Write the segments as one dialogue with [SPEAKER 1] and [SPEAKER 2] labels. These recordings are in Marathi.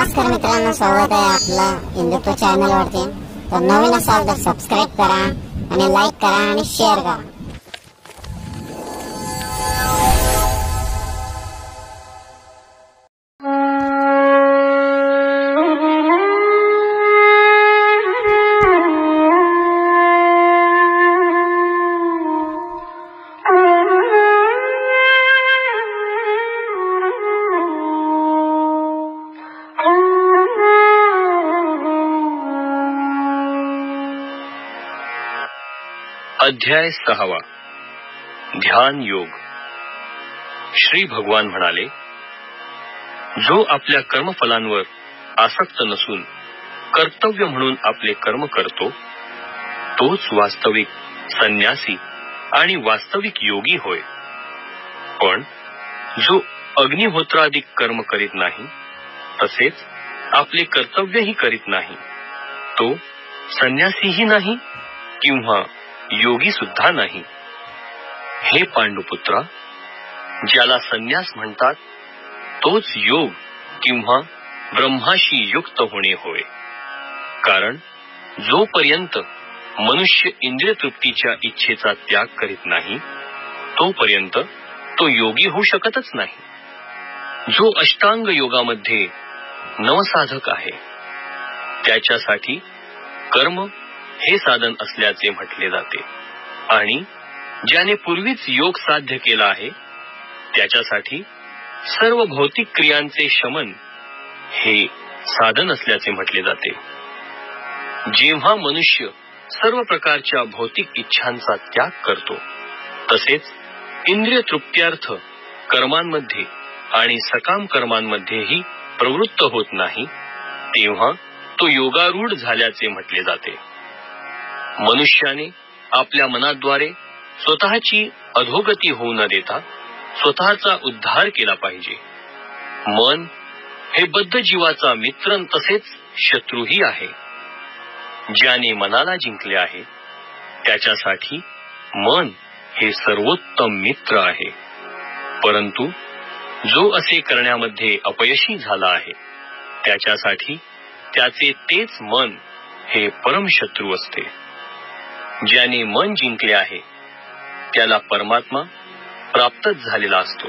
[SPEAKER 1] नमस्कार मित्रांनो, स्वागत आहे आपलं हिंदुत्व चॅनल वरती। तर नवीन असाल तर सबस्क्राइब करा आणि लाईक करा आणि शेअर करा।
[SPEAKER 2] अध्याय 6 ध्यान योग। श्री भगवान म्हणाले, जो आपल्या कर्मफलांवर आसक्त नसून कर्तव्य म्हणून आपले कर्म करतो तोच वास्तविक संन्यासी आणि वास्तविक योगी होय। पण जो अग्निहोत्राधिक कर्म करीत नाही तसेच आपले कर्तव्यही करीत नाही तो संन्यासीही नाही किंवा योगी सुद्धा नाही। हे पांडुपुत्रा, ज्याला संन्यास म्हणतात तोच योग किंवा ब्रह्माशी युक्त होणे होय। कारण जोपर्यंत मनुष्य इंद्रिय तृप्तीच्या इच्छेचा त्याग करीत नाही तोपर्यंत तो योगी होऊ शकतच नाही। जो अष्टांग योगामध्ये नवसाधक आहे त्याच्यासाठी कर्म हे साधन असल्याचे म्हटले जाते, आणि ज्याने पूर्वीच योग साध्य केला आहे त्याच्यासाठी सर्व भौतिक क्रियांचे शमन हे साधन असल्याचे म्हटले जाते। जेव्हा मनुष्य सर्व प्रकारच्या भौतिक इच्छांचा त्याग करतो तसेच इंद्रिय तृप्त्यार्थ कर्मांमध्ये आणि सकाम कर्मांमध्येही प्रवृत्त होत नाही तेव्हा तो योगारूढ झाल्याचे म्हटले जाते। मनुष्याने आपल्या मनाद्वारे स्वतःची अधोगती होऊ न देता स्वतःचा उद्धार केला पाहिजे। मन हे बद्ध जीवाचा मित्र तसेच शत्रूही आहे। ज्याने मनाला जिंकले आहे त्याच्यासाठी मन हे सर्वोत्तम मित्र आहे, परंतु जो असे करण्यामध्ये अपयशी झाला आहे त्याच्यासाठी त्याचे तेच मन हे परमशत्रू असते। ज्याने मन जिंकले आहे त्याला परमात्मा प्राप्तच झालेला असतो,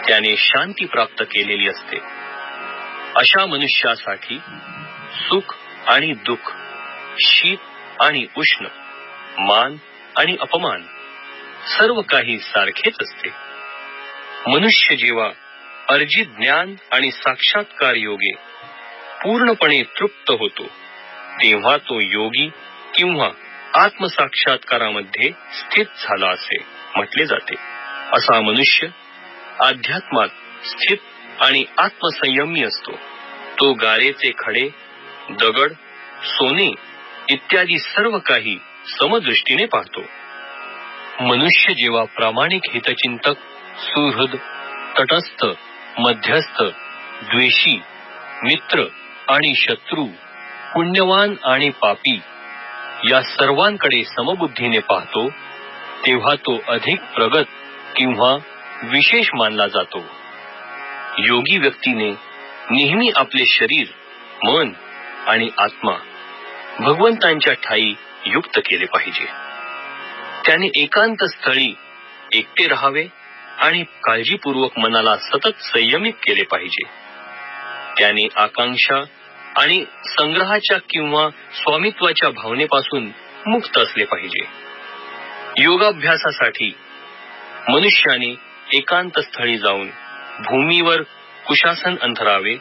[SPEAKER 2] त्याने शांती प्राप्त केलेली असते। अशा मनुष्यासाठी सुख आणि दुःख, शीत आणि उष्ण, मान आणि अपमान सर्व काही सारखेच असते। मनुष्य जेव्हा अर्जित ज्ञान आणि साक्षात्कार योगे पूर्णपणे तृप्त होतो तेव्हा तो योगी किंवा आत्मसाक्षात्कारामध्ये स्थित झाला असे म्हटले जाते। असा मनुष्य अध्यात्मात स्थित आणि आत्मसंयमी असतो। तो गारेचे खडे, दगड, सोने इत्यादी सर्व काही समदृष्टीने पाहतो। मनुष्य जेव्हा प्रामाणिक हितचिंतक, सुहृद, तटस्थ, मध्यस्थ, द्वेषी, मित्र आणि शत्रू, पुण्यवान आणि पापी या सर्वांकडे समबुद्धीने पाहतो तेव्हा तो अधिक प्रगत किंवा विशेष मानला जातो। योगी व्यक्तीने नेहमी आपले शरीर, मन आणि आत्मा भगवंतांच्या ठायी युक्त केले पाहिजे। त्याने एकांत स्थळी एकटे राहावे आणि काळजीपूर्वक मनाला सतत संयमित केले पाहिजे। त्याने आकांक्षा आणि संग्रहाच्या किंवा स्वामित्वाच्या भावनेपासून मुक्त असले पाहिजे। योगाभ्यासासाठी मनुष्याने एकांत स्थळी जाऊन भूमीवर कुशासन अंथरावे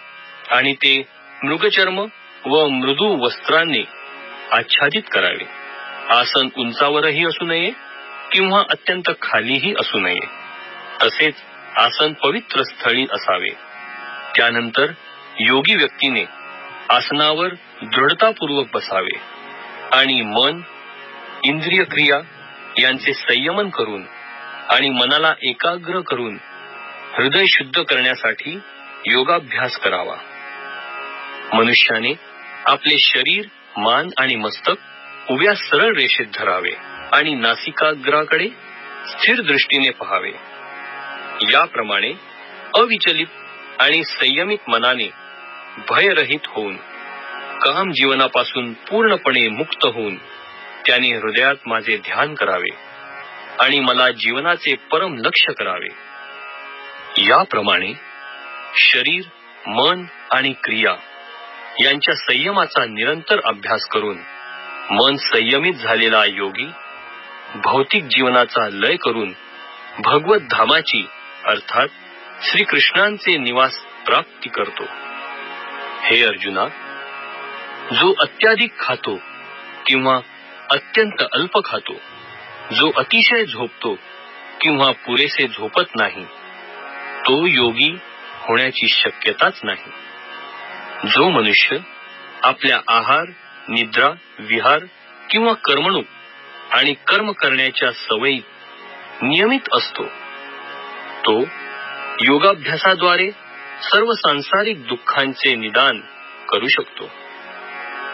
[SPEAKER 2] आणि ते मृगचर्म व मृदू वस्त्रांनी आच्छादित करावे। आसन उंचावरही असू नये किंवा अत्यंत खालीही असू नये, तसेच आसन पवित्र स्थळी असावे। त्यानंतर योगी व्यक्तीने आसनावर दृढतापूर्वक बसावे आणि मन, इंद्रिय क्रिया यांचे संयमन करून आणि मनाला एकाग्र करून हृदय शुद्ध करण्यासाठी योगाभ्यास करावा। मनुष्याने आपले शरीर, मान आणि मस्तक उभ्या सरळ रेषेत धरावे आणि नासिकाग्राकडे स्थिर दृष्टीने पहावे। याप्रमाणे अविचलित आणि संयमित मनाने भयरहित होऊन, काम जीवनापासून पूर्णपणे मुक्त होऊन त्याने हृदयात माझे ध्यान करावे आणि मला जीवनाचे परम लक्ष्य करावे. याप्रमाणे शरीर, मन आणि क्रिया यांच्या संयमाचा निरंतर अभ्यास करून मन संयमित झालेला योगी भौतिक जीवनाचा लय करून भगवत धामाची अर्थात श्रीकृष्णांचे निवास प्राप्ती करतो. हे अर्जुना, जो अत्याधिक खातो किंवा अत्यंत अल्प खातो, जो अतिशय झोपतो किंवा पुरेसे झोपत नाही, तो योगी होण्याची शक्यताच नाही. जो मनुष्य आपल्या आहार, निद्रा, विहार किंवा कर्मणूक आणि कर्म करण्याच्या सवयी नियमित असतो, तो योगाभ्यासाद्वारे सर्व सांसारिक दुःखांचे निदान करू शकतो.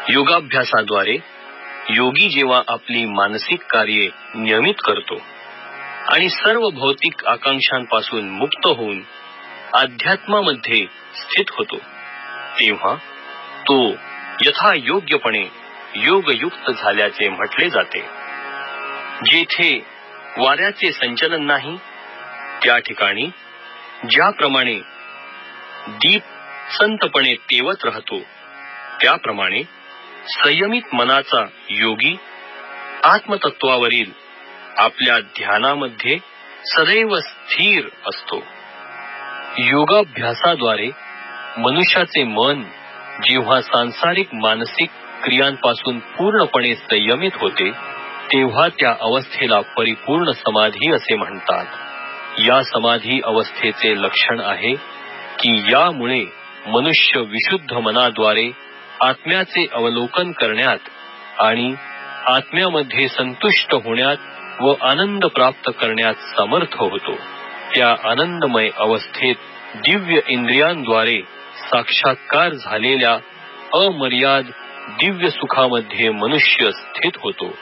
[SPEAKER 2] योगाभ्यासाद्वारे योगी जेव्हा आपली मानसिक कार्ये नियमित करतो आणि सर्व भौतिक आकांक्षांपासून मुक्त होऊन अध्यात्मामध्ये स्थित होतो, तेव्हा तो यथायोग्यपणे योगयुक्त झाल्याचे म्हटले जाते. जेथे वाऱ्याचे संचलन नाही, त्या ठिकाणी ज्याप्रमाणे दीप संतपणे तेवत राहतो, त्याप्रमाणे संयमित मनाचा योगी आत्मतत्वावरील आपल्या ध्यानामध्ये सदैव स्थिर असतो. योगाभ्यासाद्वारे मनुष्याचे मन जेव्हा सांसारिक मानसिक क्रियांपासून पूर्णपणे संयमित होते, तेव्हा त्या अवस्थेला परिपूर्ण समाधी असे म्हणतात. या समाधी अवस्थेचे लक्षण आहे की यामुळे मनुष्य विशुद्ध मनाद्वारे आत्म्याचे अवलोकन करण्यात आणि आत्म्यामध्ये संतुष्ट होण्यात व आनंद प्राप्त करण्यात समर्थ होतो. त्या आनंदमय अवस्थेत दिव्य इंद्रियांद्वारे साक्षात्कार झालेल्या अमर्याद दिव्य सुखामध्ये मनुष्य स्थित होतो.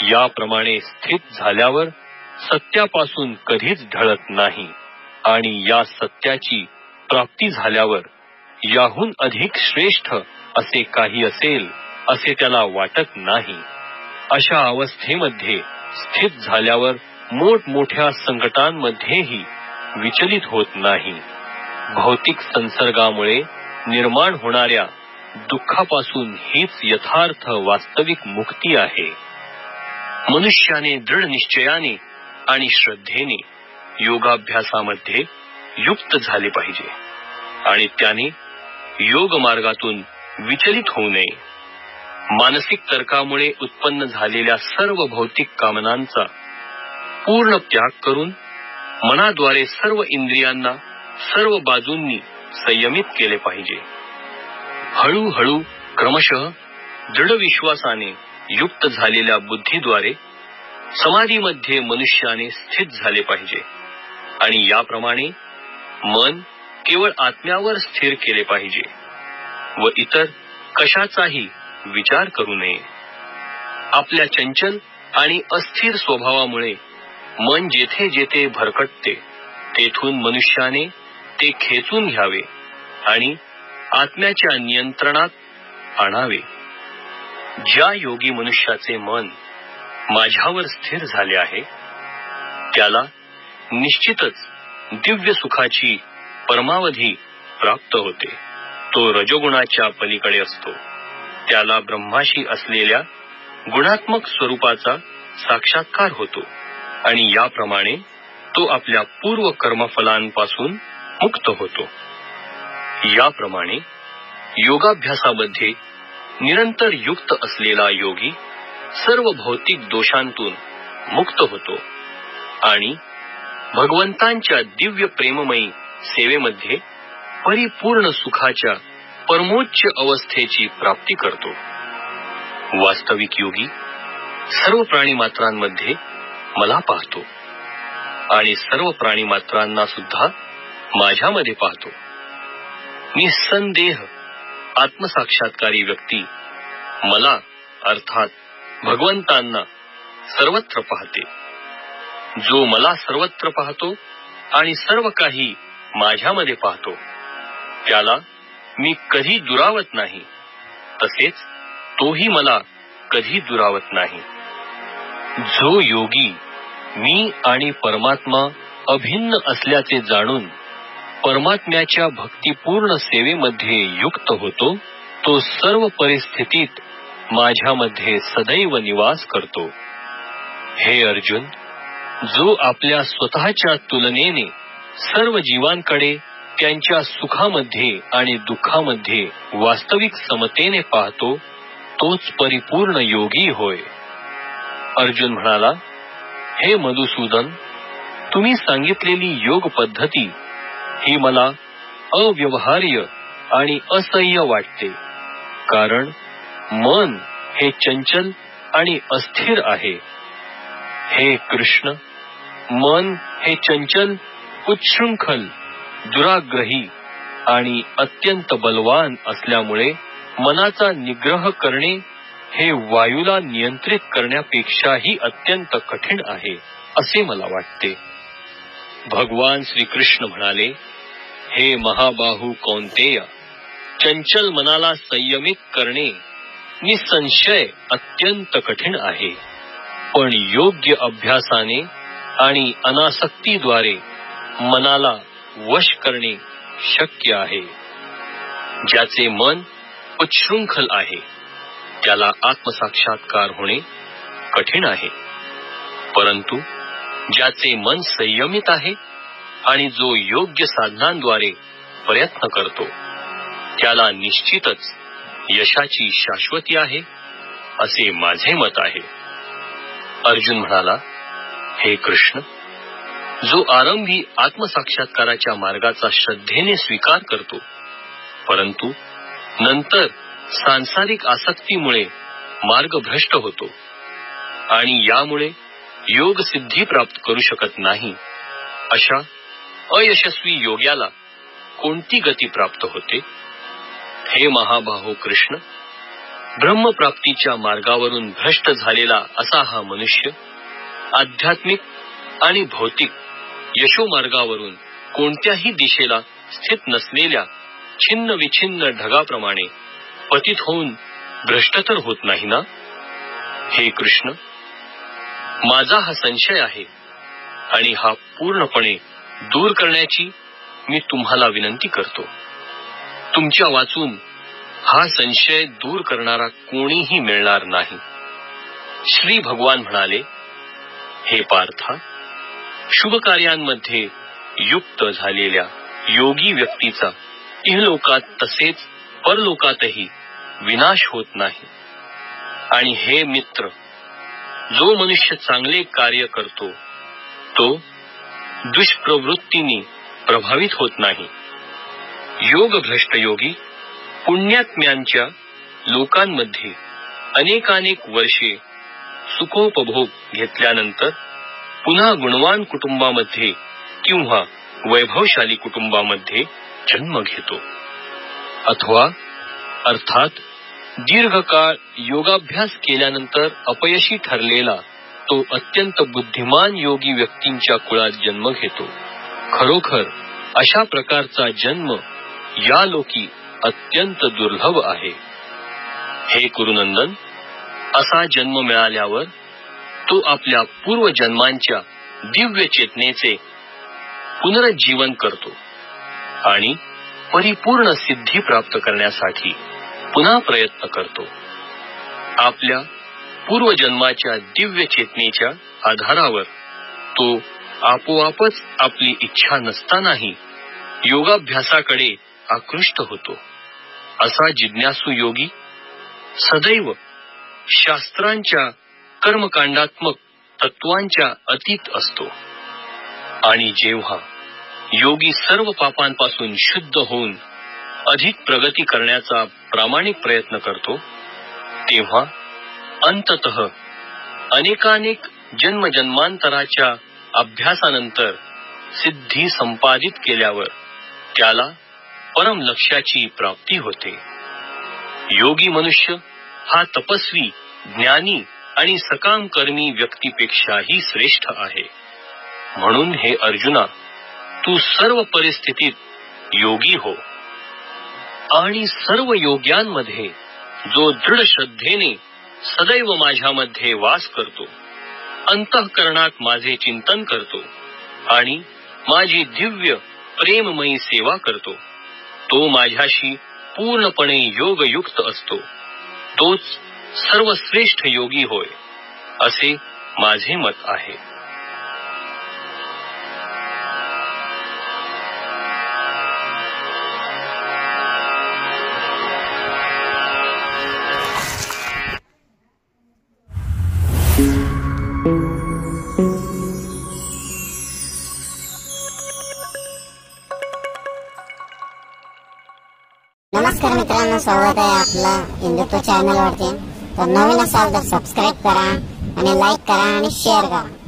[SPEAKER 2] याप्रमाणे स्थित झाल्यावर सत्यापासून कधीच ढळत नाही आणि या सत्याची प्राप्ती झाल्यावर याहून अधिक श्रेष्ठ असे काही असेल असे त्याला वाटत नाही. अशा अवस्थेमध्ये स्थित झाल्यावर मोठमोठ्या संकटांमध्येही विचलित होत नाही. भौतिक संसर्गामुळे निर्माण होणाऱ्या दुःखापासून हीच यथार्थ वास्तविक मुक्ती आहे. मनुष्याने दृढ निश्चयाने आणि श्रद्धेने योगाभ्यासामध्ये युक्त झाले पाहिजे आणि त्याने योग मार्गातून विचलित होऊ नये. मानसिक तर्कामुळे उत्पन्न झालेल्या सर्व भौतिक कामनांचा पूर्ण त्याग करून मनाद्वारे सर्व इंद्रियांना सर्व बाजूंनी संयमित केले पाहिजे. हळूहळू क्रमशः दृढ विश्वासाने युक्त झालेल्या बुद्धीद्वारे समाधीमध्ये मनुष्याने स्थित झाले पाहिजे आणि याप्रमाणे मन केवळ आत्म्यावर स्थिर केले पाहिजे व इतर कशाचाही विचार करू नये. आपल्या चंचल आणि अस्थिर स्वभावामुळे मन जेथे जेथे भरकटते, तेथून मनुष्याने ते खेचून घ्यावे आणि आत्म्याच्या नियंत्रणात आणावे. ज्या योगी मनुष्याचे मन माझ्यावर स्थिर झाले आहे, त्याला निश्चितच दिव्य सुखाची परमावधी प्राप्त होते. तो रजोगुणाच्या पलीकडे असतो. त्याला ब्रह्माशी असलेल्या गुणात्मक स्वरूपाचा साक्षात्कार होतो आणि याप्रमाणे तो आपल्या पूर्व कर्मफलांपासून मुक्त होतो. याप्रमाणे योगाभ्यासामध्ये निरंतर युक्त असलेला योगी सर्व भौतिक दोषांतून मुक्त होतो आणि भगवंतांच्या दिव्य प्रेममयी सेवेमध्ये परिपूर्ण सुखाच्या परमोच्च अवस्थेची प्राप्ती करतो. वास्तविक योगी सर्व प्राणीमात्रांमध्ये मला पाहतो आणि सर्व प्राणीमात्रांना सुद्धा माझ्यामध्ये पाहतो. निस्संदेह आत्मसाक्षात्कारी व्यक्ती मला अर्थात भगवंतांना सर्वत्र पाहते. जो मला सर्वत्र पाहतो आणि सर्व काही माझ्यामध्ये पाहतो, त्याला मी कधी दुरावत नाही, तसेच तोही मला कधी दुरावत नाही. जो योगी मी आणि परमात्मा अभिन्न असल्याचे जाणून परमात्म्याच्या भक्तिपूर्ण सेवेमध्ये युक्त होतो, तो सर्व परिस्थितीत माझ्यामध्ये सदैव निवास करतो. हे अर्जुन, जो आपल्या स्वतःच्या तुलनेने सर्व जीवांकडे त्यांच्या सुखामध्ये आणि दुःखामध्ये वास्तविक समतेने पाहतो, तोच परिपूर्ण योगी होय. अर्जुन म्हणाला, हे मधुसूदन, तुम्ही सांगितलेली योग पद्धती ही मला अव्यवहार्य आणि असह्य वाटते, कारण मन हे चंचल आणि अस्थिर आहे. हे कृष्ण, मन हे चंचल, उच्छृंखल, दुराग्रही आणि अत्यंत बलवान असल्यामुळे मनाचा निग्रह करणे हे वायूला नियंत्रित करण्यापेक्षाही अत्यंत कठीण आहे, असे मला वाटते. भगवान श्रीकृष्ण म्हणाले, हे महाबाहू कौंतेय, चंचल मनाला संयमित करणे निसंशय अत्यंत कठीण आहे, पण योग्य अभ्यासाने आणि अनासक्तीद्वारे मनाला वश करणे शक्य आहे. ज्याचे मन उच्छृंखल आहे त्याला आत्मसाक्षात्कार होणे कठीण आहे, परंतु ज्याचे मन संयमित आहे आणि जो योग्य साधनांद्वारे प्रयत्न करतो त्याला निश्चितच यशाची शाश्वती आहे, असे माझे मत आहे. अर्जुन म्हणाला, हे कृष्ण, जो आरंभी आत्मसाक्षात्काराच्या मार्गाचा श्रद्धेने स्वीकार करतो, परंतु नंतर सांसारिक आसक्तीमुळे मार्ग भ्रष्ट होतो आणि यामुळे योग सिद्धी प्राप्त करू शकत नाही, अशा अयशस्वी योग्याला कोणती गती प्राप्त होते? हे महाबाहो कृष्ण, ब्रह्मप्राप्तीच्या मार्गावरून भ्रष्ट झालेला असा हा मनुष्य आध्यात्मिक आणि भौतिक यशोमार्गावरून कोणत्याही दिशेला स्थित नसलेल्या छिन्न विछिन्न ढगाप्रमाणे पतित होऊन भ्रष्ट तर होत नाही ना? हे कृष्ण, माझा हा संशय आहे आणि हा पूर्णपणे दूर करण्याची मी तुम्हाला विनंती करतो. तुमच्या वाचून हा संशय दूर करणारा कोणीही मिळणार नाही. श्री भगवान म्हणाले, हे पार्था, शुभ कार्यांमध्ये युक्त झालेल्या योगी व्यक्तीचा इहलोकात तसेच परलोकातही विनाश होत नाही. आणि हे मित्र, जो मनुष्य चांगले कार्य करतो तो दुष्प्रवृत्तींनी प्रभावित होत नाही. योगभ्रष्ट योगी पुण्यात्म्यांच्या लोकांमध्ये अनेकानेक वर्षे सुखोपभोग घेतल्यानंतर पुन्हा गुणवान कुटुंबामध्ये किंवा वैभवशाली कुटुंबामध्ये जन्म घेतो, अथवा अर्थात दीर्घकाळ योगाभ्यास केल्यानंतर अपयशी ठरलेला तो अत्यंत बुद्धिमान योगी व्यक्तींच्या कुळात जन्म घेतो. खरोखर अशा प्रकारचा जन्म या लोकी अत्यंत दुर्लभ आहे. हे कुरुनंदन, असा जन्म मिळाल्यावर तो आपल्या पूर्वजन्मांच्या दिव्य चेतनेचे पुनरुज्जीवन करतो आणि परिपूर्ण सिद्धी प्राप्त करण्यासाठी पुन्हा प्रयत्न करतो. आपल्या पूर्वजन्माच्या दिव्य चेतनेच्या आधारावर तो आपोआपच आपली इच्छा नसतानाही योगाभ्यासाकडे आकृष्ट होतो. असा जिज्ञासू योगी सदैव शास्त्रांच्या कर्मकांडात्मक तत्वांच्या अतीत असतो आणि जेव्हा योगी सर्व पापांपासून शुद्ध होऊन अधिक प्रगती करण्याचा प्रामाणिक प्रयत्न करतो, तेव्हा अंततः अनेकानेक जन्मजन्मांतराच्या अभ्यासानंतर सिद्धी संपादित केल्यावर त्याला परम लक्ष्याची प्राप्ती होते. योगी मनुष्य हा तपस्वी, ज्ञानी आणि सकाम कर्मी व्यक्तीपेक्षाही श्रेष्ठ आहे. म्हणून हे अर्जुना, तू सर्व परिस्थितीत योगी हो. आणि सर्व योग्यांमध्ये जो दृढ श्रद्धेने सदैव माझ्यामध्ये वास करतो, अंतःकरणात माझे चिंतन करतो आणि माझी दिव्य प्रेममयी सेवा करतो, तो माझ्याशी पूर्णपणे योगयुक्त असतो. तोच सर्वश्रेष्ठ योगी होय, असे माझे मत आहे.
[SPEAKER 1] नमस्कार मित्रांनो, स्वागत आहे आपलं हिंदुत्व चॅनल वरती. तर नवीन असाल तर सबस्क्राईब करा आणि लाईक करा आणि शेअर करा.